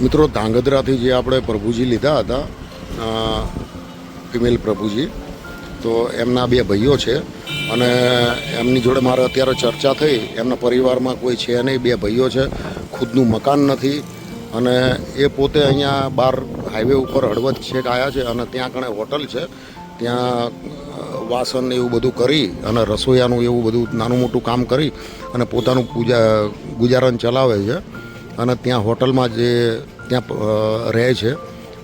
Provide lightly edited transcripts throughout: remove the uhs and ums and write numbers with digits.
મિત્રો ધાંગધ્રાથી જે આપણે પ્રભુજી લીધા હતા ફિમેલ પ્રભુજી, તો એમના બે ભાઈઓ છે અને એમની જોડે મારે અત્યારે ચર્ચા થઈ. એમના પરિવારમાં કોઈ છે નહીં, બે ભાઈઓ છે, ખુદનું મકાન નથી અને એ પોતે અહીંયા બહાર હાઈવે ઉપર હળવદ છેક આવ્યા છે અને ત્યાં કણે હોટલ છે, ત્યાં વાસણ એવું બધું કરી અને રસોઈયાનું એવું બધું નાનું મોટું કામ કરી અને પોતાનું ગુજારણ ચલાવે છે અને ત્યાં હોટલમાં જે ત્યાં રહે છે.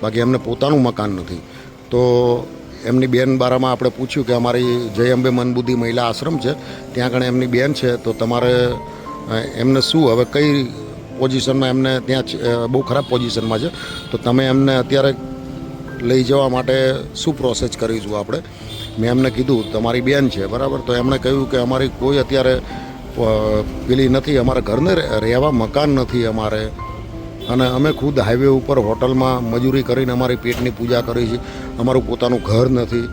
બાકી એમને પોતાનું મકાન નથી. તો એમની બેન બારામાં આપણે પૂછ્યું કે અમારી જય અંબે મનબુદ્ધિ મહિલા આશ્રમ છે, ત્યાં આગળ એમની બેન છે, તો તમારે એમને શું હવે કઈ પોઝિશનમાં એમને ત્યાં બહુ ખરાબ પોઝિશનમાં છે, તો તમે એમને અત્યારે લઈ જવા માટે શું પ્રોસેસ કરીશું આપણે. મેં એમને કીધું તમારી બેન છે બરાબર, તો એમણે કહ્યું કે અમારી કોઈ અત્યારે પેલી નથી, અમારા ઘરને રહેવા મકાન નથી અમારે, અને અમે ખુદ હાઈવે ઉપર હોટલમાં મજૂરી કરીને અમારી પેટની પૂજા કરી છે, અમારું પોતાનું ઘર નથી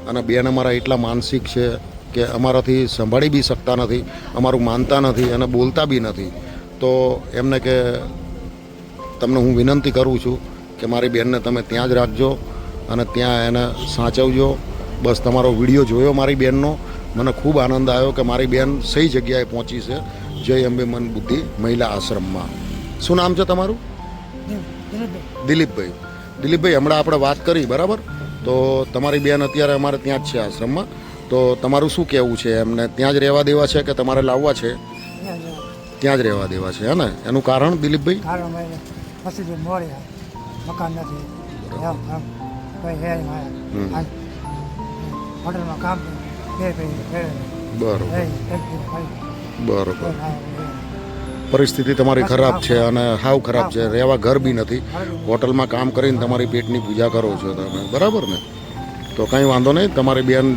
અને બેન અમારા એટલા માનસિક છે કે અમારાથી સંભાળી બી શકતા નથી, અમારું માનતા નથી અને બોલતા બી નથી. તો એમને કે તમને હું વિનંતી કરું છું કે મારી બેનને તમે ત્યાં જ રાખજો અને ત્યાં એને સાચવજો. બસ તમારો વિડીયો જોયો મારી બેનનો, મને ખૂબ આનંદ આવ્યો કે મારી બેન સહી જગ્યાએ પહોંચી છે, જય અંબે મન બુદ્ધિ મહિલા આશ્રમમાં. શું નામ છે તમારું? દિલીપભાઈ. દિલીપભાઈ, હમણાં આપણે વાત કરી બરાબર, તો તમારી બેન અત્યારે અમારે ત્યાં જ છે આશ્રમમાં, તો તમારું શું કહેવું છે? એમને ત્યાં જ રહેવા દેવા છે કે તમારે લાવવા છે? ત્યાં જ રહેવા દેવા છે, હે ને? એનું કારણ દિલીપભાઈ? મકાન નથી, હોટલમાં કામ બરોબર બરોબર. પરિસ્થિતિ તમારી ખરાબ છે અને હાવ ખરાબ છે, રહેવા ઘર બી નથી, હોટલમાં કામ કરીને તમારી પેટની પૂજા કરો છો તમે, બરાબર ને? તો કંઈ વાંધો નહીં. તમારી બેન,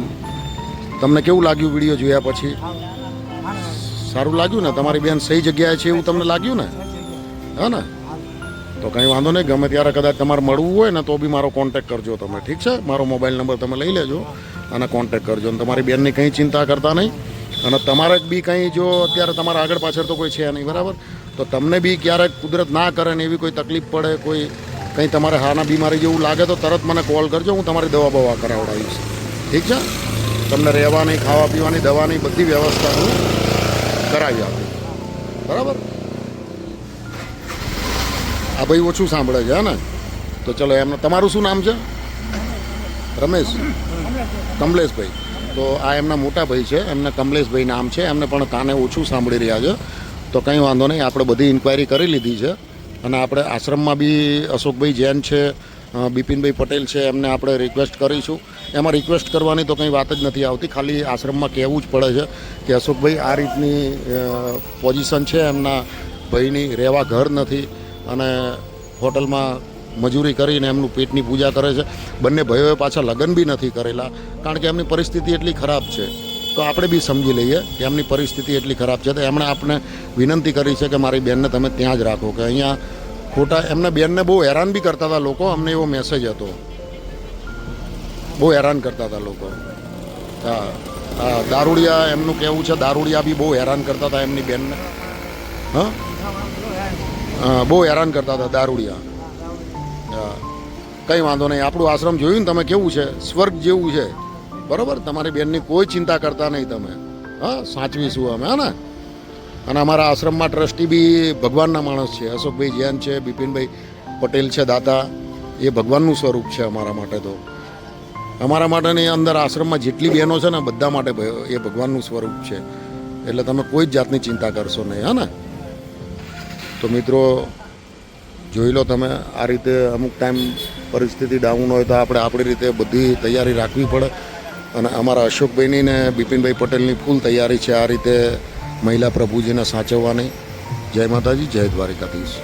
તમને કેવું લાગ્યું વિડીયો જોયા પછી? સારું લાગ્યું ને? તમારી બેન સહી જગ્યાએ છે એવું તમને લાગ્યું ને? હા ને? તો કંઈ વાંધો નહીં. ગમે ત્યારે કદાચ તમારે મળવું હોય ને તો બી મારો કોન્ટેક કરજો તમે, ઠીક છે? મારો મોબાઈલ નંબર તમે લઈ લેજો અને કોન્ટેક કરજો. અને તમારી બેનની કંઈ ચિંતા કરતા નહીં. અને તમારે બી કંઈ જો અત્યારે તમારા આગળ પાછળ તો કોઈ છે નહીં બરાબર, તો તમને બી ક્યારેક કુદરત ના કરે ને એવી કોઈ તકલીફ પડે, કોઈ કંઈ તમારે હાના બીમારી જેવું લાગે તો તરત મને કોલ કરજો, હું તમારી દવા બવા કરાવડાવીશ, ઠીક છે? તમને રહેવાની, ખાવા પીવાની, દવાની બધી વ્યવસ્થા હું કરાવી આપીશ, બરાબર? આ ભાઈ ઓછું સાંભળે છે, હે ને? તો ચલો, એમને તમારું શું નામ છે? રમેશ? કમલેશભાઈ. તો આ એમના મોટા ભાઈ છે, એમને કમલેશભાઈ નામ છે, એમને પણ કાને ઓછું સાંભળી રહ્યા છે. તો કંઈ વાંધો નહીં, આપણે બધી ઇન્ક્વાયરી કરી લીધી છે અને આપણે આશ્રમમાં બી અશોકભાઈ જૈન છે, બિપિનભાઈ પટેલ છે, એમને આપણે રિક્વેસ્ટ કરીશું. એમાં રિક્વેસ્ટ કરવાની તો કંઈ વાત જ નથી આવતી, ખાલી આશ્રમમાં કહેવું જ પડે છે કે અશોકભાઈ આ રીતની પોઝિશન છે એમના ભાઈની, રહેવા ઘર નથી અને હોટલમાં મજૂરી કરીને એમનું પેટની પૂજા કરે છે. બંને ભાઈઓએ પાછા લગ્ન બી નથી કરેલા, કારણ કે એમની પરિસ્થિતિ એટલી ખરાબ છે. તો આપણે બી સમજી લઈએ કે એમની પરિસ્થિતિ એટલી ખરાબ છે. તો એમણે આપણે વિનંતી કરી છે કે મારી બેનને તમે ત્યાં જ રાખો, કે અહીંયા ખોટા એમને બેનને બહુ હેરાન બી કરતા હતા લોકો, અમને એવો મેસેજ હતો, બહુ હેરાન કરતા હતા લોકો. હા હા, દારૂડિયા, એમનું કહેવું છે દારૂડિયા બી બહુ હેરાન કરતા હતા એમની બેનને. હા હા, બહુ હેરાન કરતા હતા દારૂડિયા. હા, કંઈ વાંધો નહીં. આપણું આશ્રમ જોયું ને તમે, કેવું છે? સ્વર્ગ જેવું છે, બરાબર? તમારી બેનની કોઈ ચિંતા કરતા નહીં તમે. હા, સાચવીશું અમે, હા ને? અને અમારા આશ્રમમાં ટ્રસ્ટી બી ભગવાનના માણસ છે, અશોકભાઈ જૈન છે, બિપિનભાઈ પટેલ છે, દાતા, એ ભગવાનનું સ્વરૂપ છે અમારા માટે. તો અમારા માટેની અંદર આશ્રમમાં જેટલી બહેનો છે ને બધા માટે એ ભગવાનનું સ્વરૂપ છે, એટલે તમે કોઈ જ જાતની ચિંતા કરશો નહીં, હા ને? તો મિત્રો જોઈ લો તમે, આ રીતે અમુક ટાઈમ પરિસ્થિતિ ડાઉન હોય તો આપણે આપણી રીતે બધી તૈયારી રાખવી પડે. અને અમારા અશોકભાઈની ને બિપિનભાઈ પટેલની ફૂલ તૈયારી છે આ રીતે મહિલા પ્રભુજીને સાચવવાની. જય માતાજી, જય દ્વારિકાધીશ.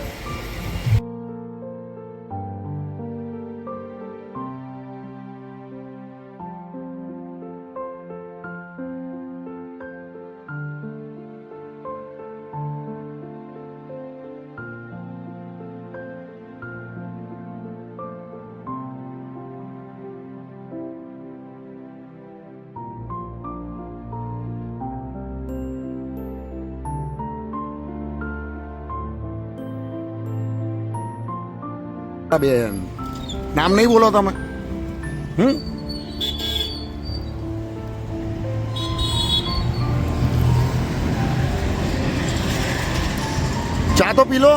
બેન નામ નહીં બોલો તમે. ચા તો પી લો.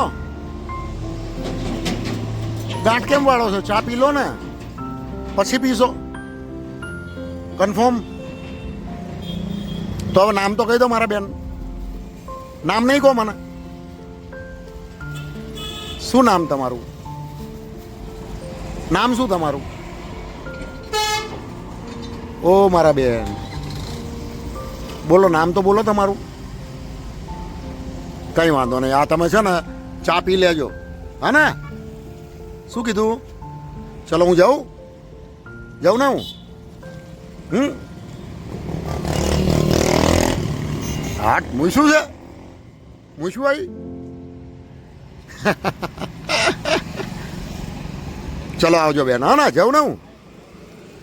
ગાંઠ કેમ વાળો છો? ચા પી લો ને, પછી પીશો. કન્ફર્મ? તો હવે નામ તો કહી દો મારા બેન. નામ નહીં કહો મને. શું નામ તમારું? નામ શું તમારું? ઓ મારા બેન, બોલો નામ તો બોલો તમારું. કઈ વાંધો નહીં, આ તમે છે ને ચા પી લેજો, હા ને? શું કીધું? ચલો હું જાઉં ને હું. હાટ મૂછું છે, મૂછું આવી. ચલો આવજો બેન, હા ને? જાઉં ને હું,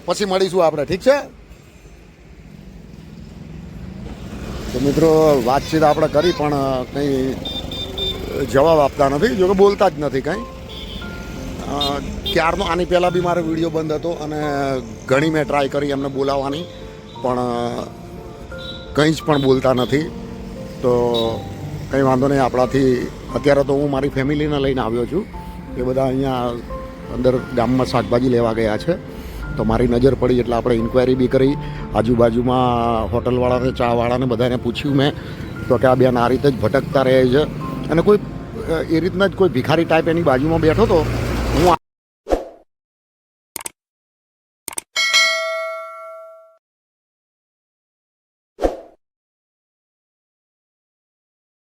પછી મળીશું આપણે, ઠીક છે? તો મિત્રો વાતચીત આપણે કરી પણ કંઈ જવાબ આપતા નથી, જો કે બોલતા જ નથી કંઈ. ક્યારનો આની પહેલાં બી મારો વિડીયો બંધ હતો અને ઘણી મેં ટ્રાય કરી એમને બોલાવવાની, પણ કંઈ જ પણ બોલતા નથી. તો કંઈ વાંધો નહીં, આપણાથી અત્યારે તો હું મારી ફેમિલીને લઈને આવ્યો છું. એ બધા અહીંયા અંદર ગામમાં શાકભાજી લેવા ગયા છે. તો મારી નજર પડી એટલે આપણે ઇન્ક્વાયરી બી કરી. આજુબાજુમાં હોટલવાળાને, ચાવાળાને બધાને પૂછ્યું મેં, તો કે આ બેન આ રીતે જ ભટકતા રહે છે. અને કોઈ એ રીતના જ કોઈ ભિખારી ટાઈપ એની બાજુમાં બેઠો હતો.